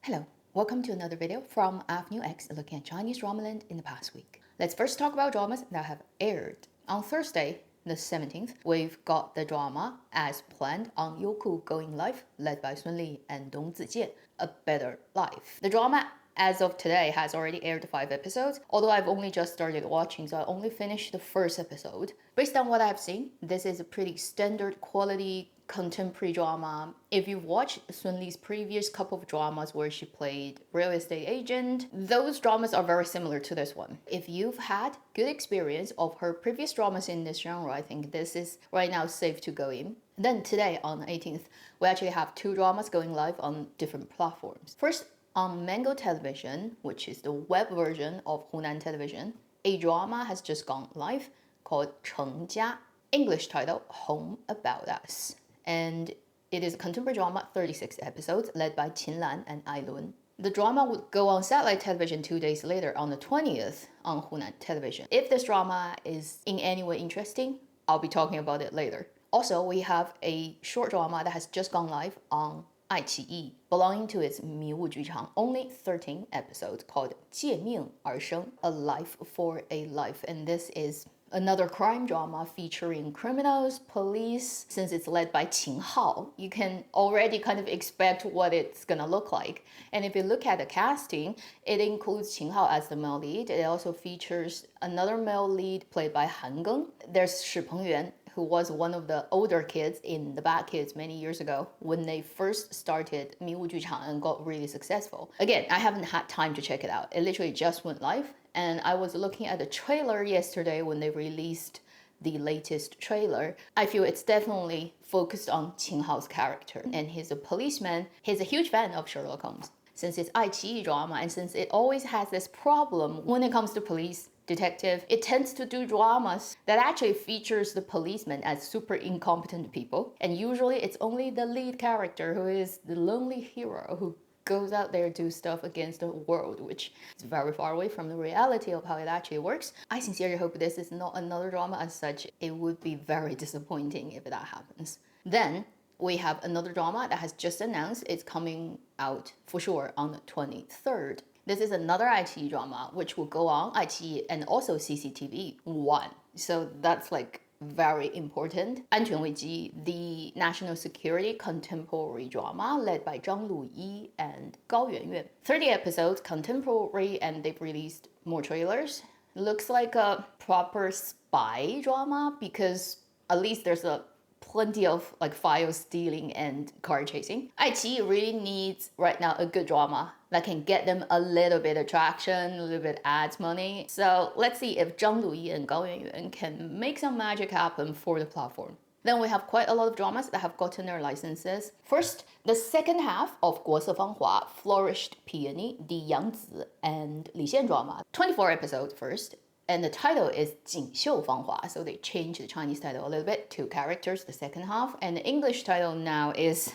Hello, welcome to another video from Avenue X looking at Chinese drama land in the past week. Let's first talk about dramas that have aired. On Thursday, the 17th, we've got the drama as planned on Youku going live, led by Sun Li and Dong Zijian, A Better Life. The drama as of today has already aired 5 episodes, although I've only just started watching, so I only finished the first episode. Based on what I've seen, this is a pretty standard quality contemporary drama. If you've watched Sun Li's previous couple of dramas where she played real estate agent, those dramas are very similar to this one. If you've had good experience of her previous dramas in this genre, I think this is right now safe to go in. Then today on the 18th, we actually have 2 dramas going live on different platforms. First, on Mango Television, which is the web version of Hunan Television, a drama has just gone live called Cheng Jia, English title Home About Us. And it is a contemporary drama, 36 episodes, led by Qin Lan and Ai Lun. The drama would go on satellite television 2 days later on the 20th on Hunan Television. If this drama is in any way interesting, I'll be talking about it later. Also, we have a short drama that has just gone live on iQIYI, belonging to its Miyu Juchang, only 13 episodes, called 借命而生, A Life for a Life. And this is another crime drama featuring criminals, police. Since it's led by Qin Hao, you can already kind of expect what it's gonna look like. And if you look at the casting, it includes Qin Hao as the male lead. It also features another male lead played by Han Geng. There's Shi Pengyuan, who was one of the older kids in The Bad Kids many years ago when they first started Miwu Juchang and got really successful. Again, I haven't had time to check it out. It literally just went live, and I was looking at the trailer yesterday when they released the latest trailer. I feel it's definitely focused on Qin Hao's character, and he's a policeman. He's a huge fan of Sherlock Holmes. Since it's iQIYI drama, and since it always has this problem when it comes to police, detective, it tends to do dramas that actually features the policemen as super incompetent people. And usually it's only the lead character who is the lonely hero who goes out there to do stuff against the world, which is very far away from the reality of how it actually works. I sincerely hope this is not another drama as such. It would be very disappointing if that happens. Then we have another drama that has just announced it's coming out for sure on the 23rd. This is another iQIYI drama which will go on iQIYI and also CCTV 1. So that's like very important. 安全危机, the national security contemporary drama led by Zhang Luyi and Gao Yuanyuan. 30 episodes, contemporary, and they've released more trailers. Looks like a proper spy drama because at least there's plenty of like file stealing and car chasing. iQIYI really needs right now a good drama that can get them a little bit of traction, a little bit ads money. So let's see if Zhang Luyi and Gao Yuanyuan can make some magic happen for the platform. Then we have quite a lot of dramas that have gotten their licenses. First, the second half of 国色芳华, Flourished Peony, the Yangzi and Li Xian drama. 24 episodes first. And the title is 锦绣芳华, so they changed the Chinese title a little bit, 2 characters, the second half. And the English title now is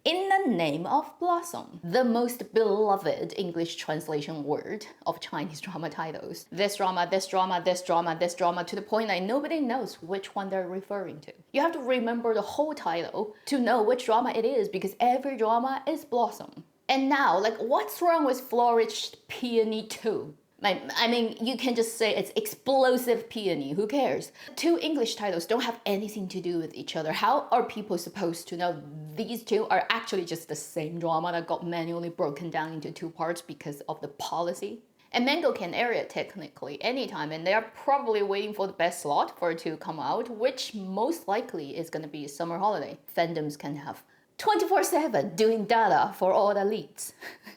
In the Name of Blossom, the most beloved English translation word of Chinese drama titles. This drama, this drama, this drama, this drama, to the point that nobody knows which one they're referring to. You have to remember the whole title to know which drama it is because every drama is Blossom. And now, like, what's wrong with Flourished Peony 2? I mean, you can just say it's Explosive Peony, who cares? 2 English titles don't have anything to do with each other. How are people supposed to know these 2 are actually just the same drama that got manually broken down into 2 parts because of the policy? And Mango can air it technically anytime, and they are probably waiting for the best slot for it to come out, which most likely is going to be summer holiday. Fandoms can have 24/7 doing data for all the leads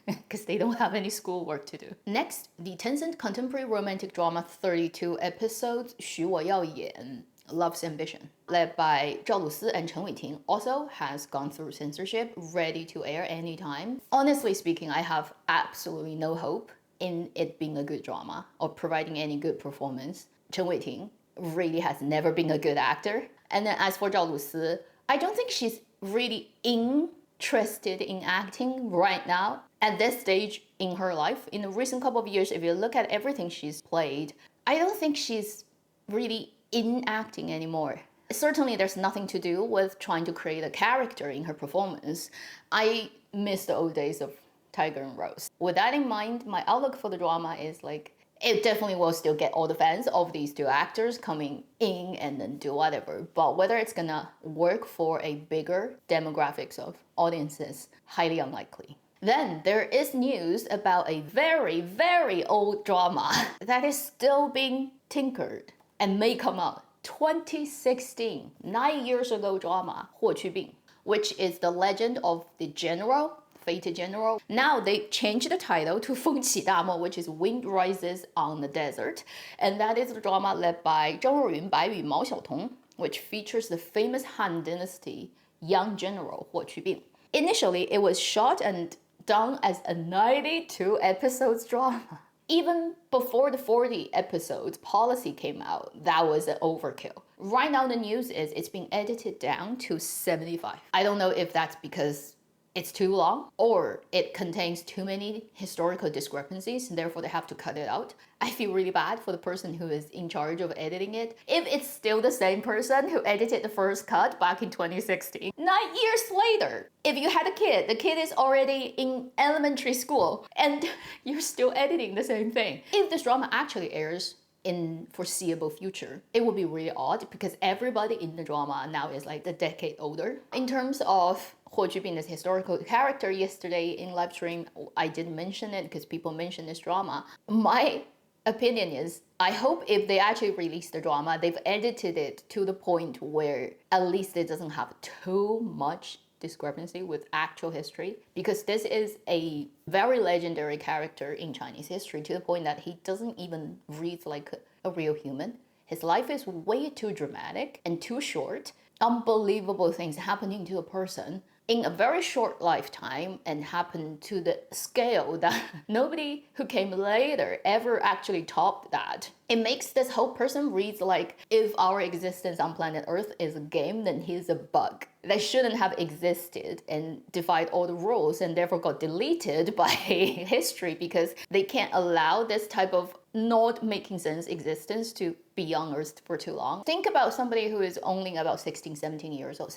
because they don't have any schoolwork to do. Next, the Tencent contemporary romantic drama 32 episodes 许我要演 Love's Ambition, led by Zhao Lusi and Chen Weiting, also has gone through censorship, ready to air anytime. Honestly speaking, I have absolutely no hope in it being a good drama or providing any good performance. Chen Weiting really has never been a good actor. And then as for Zhao Lusi, I don't think she's really interested in acting right now at this stage in her life. In the recent couple of years, if you look at everything she's played, I don't think she's really in acting anymore. Certainly there's nothing to do with trying to create a character in her performance. I miss the old days of Tiger and Rose. With that in mind, my outlook for the drama is like, it definitely will still get all the fans of these two actors coming in and then do whatever. But whether it's gonna work for a bigger demographics of audiences, highly unlikely. Then there is news about a very, very old drama that is still being tinkered and may come out. 2016, 9 years ago drama, 霍去病, which is the legend of the general, fated general. Now they changed the title to 风起大漠, which is Wind Rises on the Desert. And that is the drama led by 张若昀, 白宇, Mao Xiaotong, which features the famous Han Dynasty young general 霍去病. Initially, it was shot and done as a 92 episodes drama. Even before the 40 episodes policy came out, that was an overkill. Right now, the news is it's being edited down to 75. I don't know if that's because it's too long or it contains too many historical discrepancies and therefore they have to cut it out. I feel really bad for the person who is in charge of editing it. If it's still the same person who edited the first cut back in 2016, 9 years later, if you had a kid, the kid is already in elementary school and you're still editing the same thing. If this drama actually airs in foreseeable future, it would be really odd because everybody in the drama now is like a decade older. In terms of Huo Jubin as historical character, yesterday in live stream, I didn't mention it because people mentioned this drama. My opinion is, I hope if they actually release the drama, they've edited it to the point where at least it doesn't have too much discrepancy with actual history, because this is a very legendary character in Chinese history to the point that he doesn't even read like a real human. His life is way too dramatic and too short. Unbelievable things happening to a person in a very short lifetime and happen to the scale that nobody who came later ever actually topped that. It makes this whole person reads like if our existence on planet Earth is a game, then he's a bug that shouldn't have existed and defied all the rules and therefore got deleted by history because they can't allow this type of not making sense existence to be on Earth for too long. Think about somebody who is only about 16, 17 years old,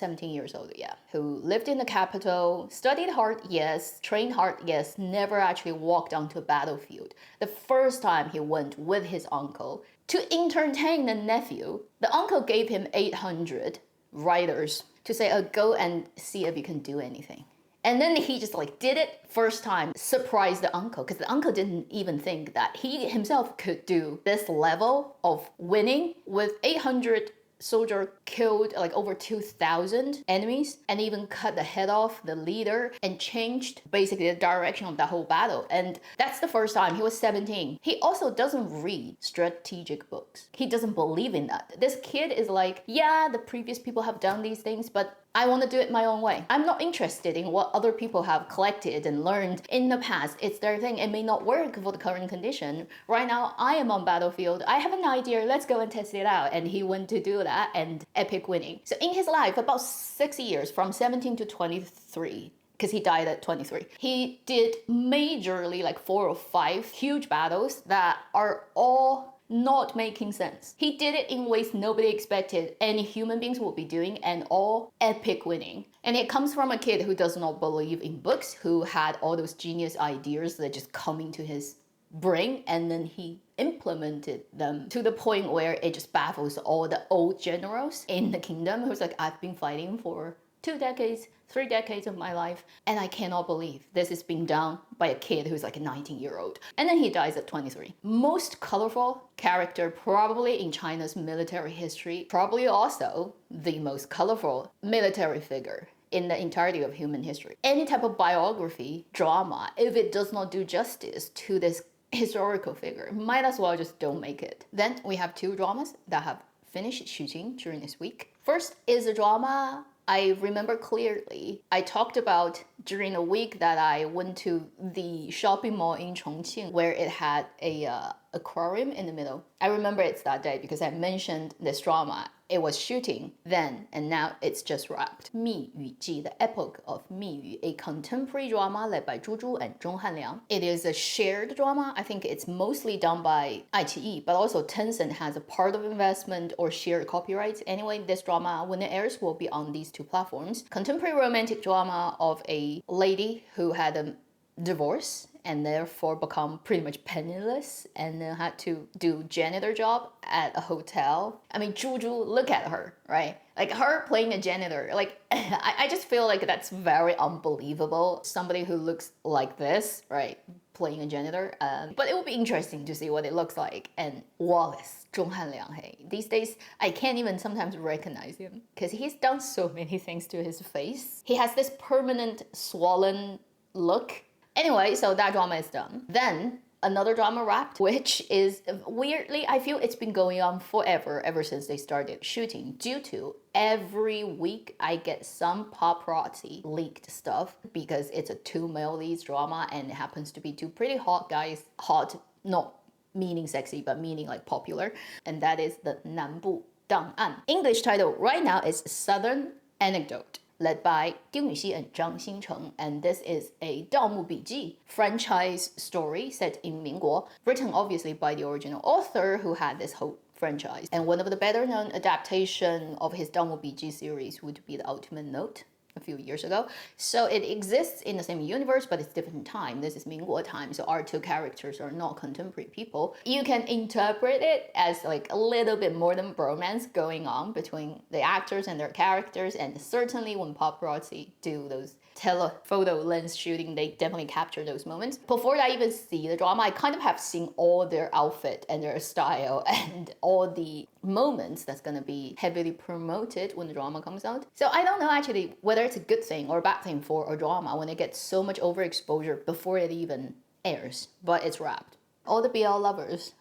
who lived in the capital, studied hard, yes, trained hard, yes, never actually walked onto a battlefield. The first time he went with his uncle to entertain the nephew, the uncle gave him 800 riders to say, go and see if you can do anything. And then he just like did it first time, surprised the uncle, because the uncle didn't even think that he himself could do this level of winning with 800 soldier killed like over 2,000 enemies and even cut the head off the leader and changed basically the direction of the whole battle. And that's the first time. He was 17. He also doesn't read strategic books. He doesn't believe in that. This kid is like, yeah, the previous people have done these things, but I want to do it my own way. I'm not interested in what other people have collected and learned in the past. It's their thing. It may not work for the current condition. Right now, I am on battlefield. I have an idea. Let's go and test it out. And he went to do that and epic winning. So in his life, about 6 years, from 17 to 23, because he died at 23. He did majorly like 4 or 5 huge battles that are all not making sense. He did it in ways nobody expected any human beings would be doing, and all epic winning. And it comes from a kid who does not believe in books, who had all those genius ideas that just come into his brain, and then he implemented them to the point where it just baffles all the old generals in the kingdom who's like, I've been fighting for 2 decades, 3 decades of my life, and I cannot believe this is being done by a kid who's like a 19-year-old. And then he dies at 23. Most colorful character probably in China's military history, probably also the most colorful military figure in the entirety of human history. Any type of biography, drama, if it does not do justice to this historical figure, might as well just don't make it. Then we have 2 dramas that have finished shooting during this week. First is a drama I remember clearly. I talked about during a week that I went to the shopping mall in Chongqing where it had a aquarium in the middle. I remember it's that day because I mentioned this drama. It was shooting then, and now it's just wrapped. 密语记, the Epoch of Miyu, a contemporary drama led by Zhu Zhu and Zhong Hanliang. It is a shared drama. I think it's mostly done by iQIYI, but also Tencent has a part of investment or shared copyrights. Anyway, this drama, when it airs, will be on these 2 platforms. Contemporary romantic drama of a lady who had a divorce and therefore become pretty much penniless and then had to do janitor job at a hotel. I mean, Zhu, look at her, right? Like her playing a janitor, like I just feel like that's very unbelievable. Somebody who looks like this, right? Playing a janitor. But it will be interesting to see what it looks like. And Wallace, Zhonghan Lianghei. These days, I can't even sometimes recognize him because he's done so many things to his face. He has this permanent swollen look. Anyway, so that drama is done. Then another drama wrapped, which is weirdly, I feel it's been going on forever, ever since they started shooting, due to every week I get some paparazzi leaked stuff because it's a two male leads drama and it happens to be two pretty hot guys. Hot, not meaning sexy, but meaning like popular. And that is the 南部档案. English title right now is Southern Anecdote, led by Liang Chen Mie and Zhang Xingcheng, and this is a 盗墓笔记 franchise story set in Mingguo, written obviously by the original author who had this whole franchise. And one of the better known adaptation of his 盗墓笔记 series would be The Ultimate Note a few years ago. So it exists in the same universe, but it's different time. This is Mingguo time, so our two characters are not contemporary people. You can interpret it as like a little bit more than bromance going on between the actors and their characters, and certainly when paparazzi do those telephoto lens shooting, they definitely capture those moments. Before I even see the drama, I kind of have seen all their outfit and their style and all the moments that's gonna be heavily promoted when the drama comes out. So I don't know actually whether it's a good thing or a bad thing for a drama when it gets so much overexposure before it even airs, but it's wrapped. All the BL lovers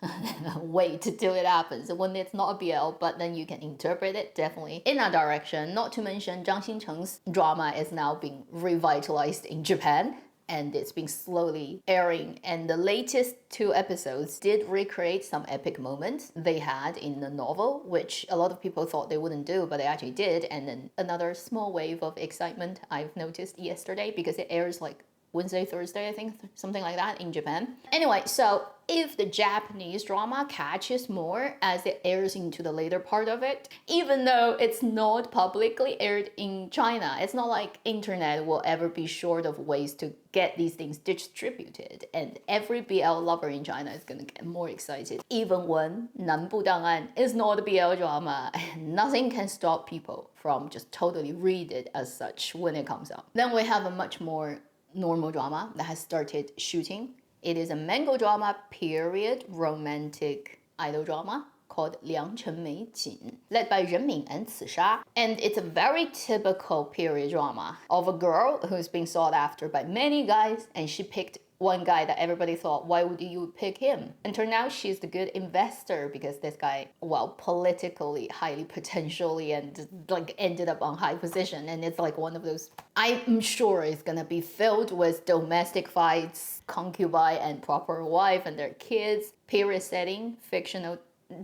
wait till it happens when it's not a BL, but then you can interpret it definitely in that direction. Not to mention Zhang Xingcheng's drama is now being revitalized in Japan and it's been slowly airing, and the latest 2 episodes did recreate some epic moments they had in the novel, which a lot of people thought they wouldn't do, but they actually did. And then another small wave of excitement I've noticed yesterday because it airs like Wednesday, Thursday, I think, something like that in Japan. Anyway, so if the Japanese drama catches more as it airs into the later part of it, even though it's not publicly aired in China, it's not like internet will ever be short of ways to get these things distributed, and every BL lover in China is gonna get more excited. Even when 南部档案 is not a BL drama, nothing can stop people from just totally read it as such when it comes out. Then we have a much more normal drama that has started shooting. It is a mango drama period romantic idol drama called Liang Chen Mie JIn, led by Ren Min and Sha. And it's a very typical period drama of a girl who's being sought after by many guys, and she picked one guy that everybody thought, why would you pick him? And turned out she's the good investor because this guy, well, politically, highly potentially, and like ended up on high position. And it's like one of those, I'm sure it's gonna be filled with domestic fights, concubine and proper wife and their kids, period setting, fictional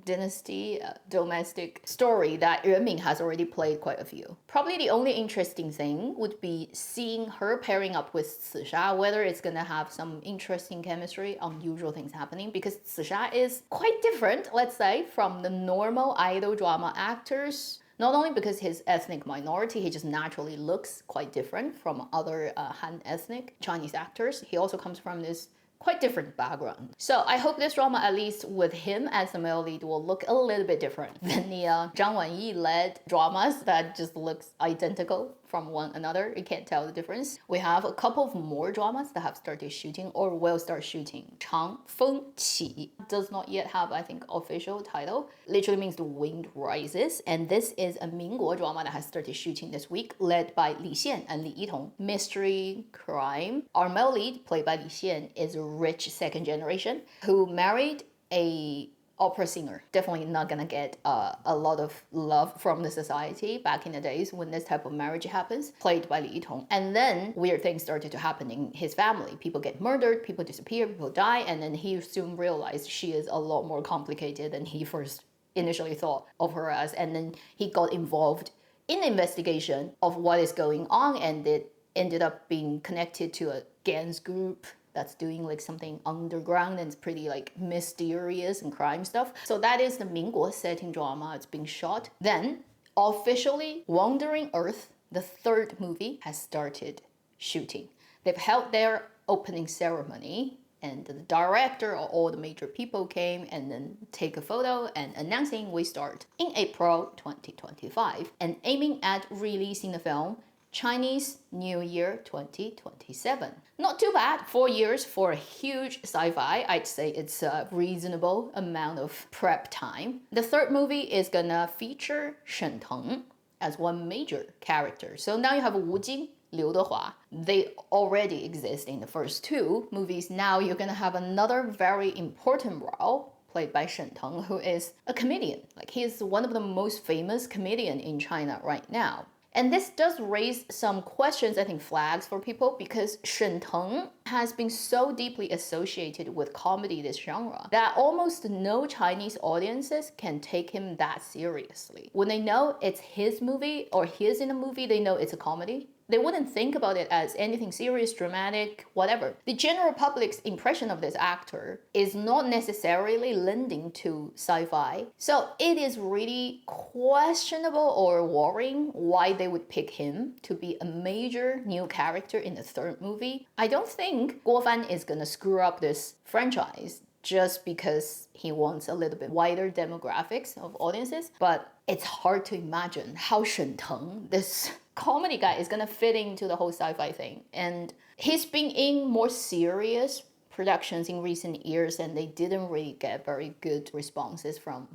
dynasty, domestic story that Ren Min has already played quite a few. Probably the only interesting thing would be seeing her pairing up with Sha, whether it's gonna have some interesting chemistry, unusual things happening, because Sha is quite different, let's say, from the normal idol drama actors. Not only because his ethnic minority, he just naturally looks quite different from other Han ethnic Chinese actors. He also comes from this quite different background. So I hope this drama, at least with him as the male lead, will look a little bit different than the Zhang Wanyi led dramas that just looks identical from one another. You can't tell the difference. We have a couple of more dramas that have started shooting or will start shooting. Chang Feng Qi does not yet have, I think, official title. Literally means the wind rises. And this is a Mingguo drama that has started shooting this week, led by Li Xian and Li Yitong. Mystery crime. Our male lead, played by Li Xian, is a rich second generation who married a opera singer. Definitely not gonna get a lot of love from the society back in the days when this type of marriage happens, played by Li Yitong. And then weird things started to happen in his family. People get murdered, people disappear, people die, and then he soon realized she is a lot more complicated than he first initially thought of her as. And then he got involved in the investigation of what is going on, and it ended up being connected to a gangs group that's doing like something underground and it's pretty like mysterious and crime stuff. So that is the Mingguo setting drama. It's being shot. Then officially Wandering Earth, the third movie, has started shooting. They've held their opening ceremony. And the director or all the major people came and then take a photo and announcing we start in April 2025 and aiming at releasing the film Chinese New Year 2027. Not too bad, 4 years for a huge sci-fi. I'd say it's a reasonable amount of prep time. The third movie is gonna feature Shen Teng as one major character. So now you have Wu Jing, Liu Dehua. They already exist in the first two movies. Now you're gonna have another very important role played by Shen Teng, who is a comedian. Like, he is one of the most famous comedian in China right now. And this does raise some questions, I think flags for people, because Shen Teng has been so deeply associated with comedy, this genre, that almost no Chinese audiences can take him that seriously. When they know it's his movie or he's in a movie, they know it's a comedy. They wouldn't think about it as anything serious, dramatic, whatever. The general public's impression of this actor is not necessarily lending to sci-fi. So it is really questionable or worrying why they would pick him to be a major new character in the third movie. I don't think Guo Fan is gonna screw up this franchise just because he wants a little bit wider demographics of audiences, but it's hard to imagine how Shen Teng, this comedy guy, is gonna fit into the whole sci-fi thing. And he's been in more serious productions in recent years and they didn't really get very good responses from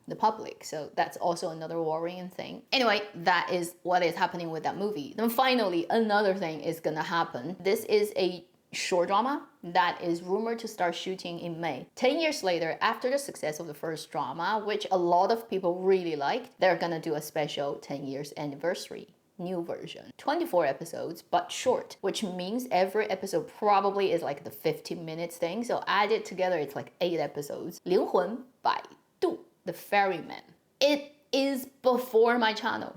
the public. So that's also another worrying thing. Anyway, that is what is happening with that movie. Then finally, another thing is gonna happen. This is a short drama that is rumored to start shooting in May. 10 years later, after the success of the first drama, which a lot of people really liked, they're gonna do a special 10 years anniversary new version. 24 episodes, but short, which means every episode probably is like the 15 minutes thing. So added together, it's like 8 episodes. 灵魂摆渡, the Ferryman. It is before my channel.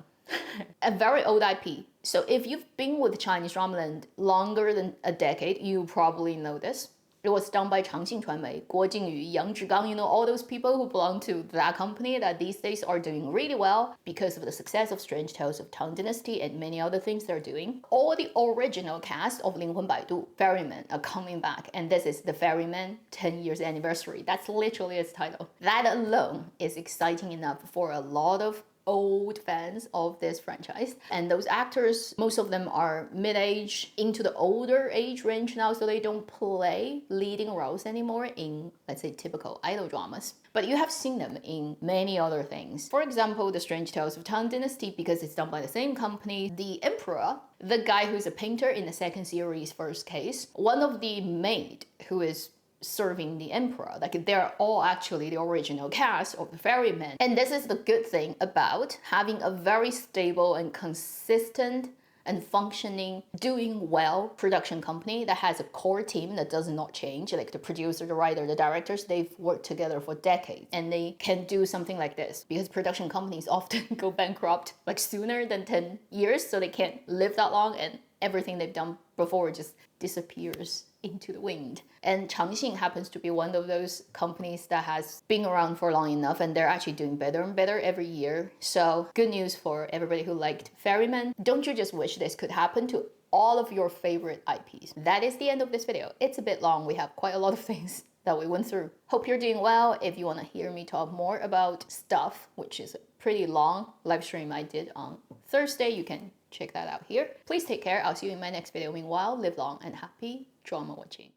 A very old IP. So if you've been with Chinese dramaland longer than a decade, you probably know this. It was done by Chang Feng Qi, Guo Jingyu, Yang Zhigang, you know, all those people who belong to that company that these days are doing really well because of the success of Strange Tales of Tang Dynasty and many other things they're doing. All the original cast of 灵魂摆渡, Ferryman, are coming back, and this is the Ferryman 10 years anniversary. That's literally its title. That alone is exciting enough for a lot of old fans of this franchise. And those actors, most of them are mid-age into the older age range now, so they don't play leading roles anymore in, let's say, typical idol dramas. But you have seen them in many other things. For example, The Strange Tales of Tang Dynasty, because it's done by the same company. The Emperor, the guy who's a painter in the second series first case, one of the maid who is serving the emperor. Like, they're all actually the original cast of the Ferryman. And this is the good thing about having a very stable and consistent and functioning, doing well production company that has a core team that does not change. Like the producer, the writer, the directors, they've worked together for decades and they can do something like this because production companies often go bankrupt like sooner than 10 years, so they can't live that long and everything they've done before just disappears into the wind. And Changxing happens to be one of those companies that has been around for long enough and they're actually doing better and better every year. So good news for everybody who liked Ferryman. Don't you just wish this could happen to all of your favorite IPs? That is the end of this video. It's a bit long. We have quite a lot of things that we went through. Hope you're doing well. If you want to hear me talk more about stuff, which is a pretty long live stream I did on Thursday, you can check that out here. Please take care. I'll see you in my next video. Meanwhile, live long and happy drama watching.